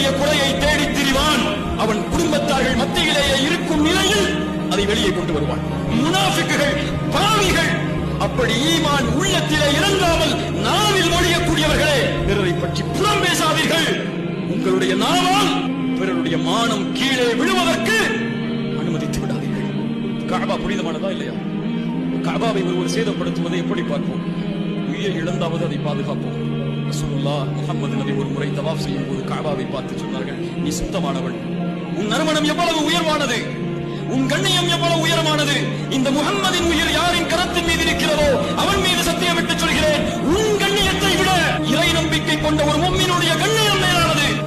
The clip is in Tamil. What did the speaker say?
தன்னுடைய குறையை தேடித் திரிவான். அவன் குடும்பத்தார்கள் மத்தியிலேயே இருக்கும் நிலையில் அதை வெளியே கொண்டு வருவான். முனாஃபிக்குகள், பாவிகள், அப்படி ஈமான் உள்ளத்திலே இறங்காமல் நாவில் மொழியக்கூடியவர்களே, பிறரை பற்றி புறம் பேசாதீர்கள். உங்களுடைய நாவால் பிறருடைய மானம் கீழே விழுவதற்கு அனுமதித்து விடாதீர்கள். கஅபா புனிதமானதா இல்லையா? கஅபாவை ஒருவர் சேதப்படுத்துவதை எப்படி பார்ப்போம்? உயிரை இழந்தாவது அதை பாதுகாப்போம். ரசூலுல்லாஹ் முஹம்மது நபி ஒரு முறை தவாஃப் செய்யும் போது கஅபாவை பார்த்து சொன்னார்கள், நீ சுத்தமானவன், உன் நறுமணம் எவ்வளவு உயர்வானது, உன் கண்ணியம் எவ்வளவு உயரமானது. இந்த முஹம்மதின் உயிர் யாரின் கரத்தின் மீது இருக்கிறதோ அவன் மீது சத்தியமிட்டு சொல்கிறேன், உன் கண்ணியத்தை விட இறை நம்பிக்கை கொண்ட ஒரு முஃமினுடைய கண்ணியம்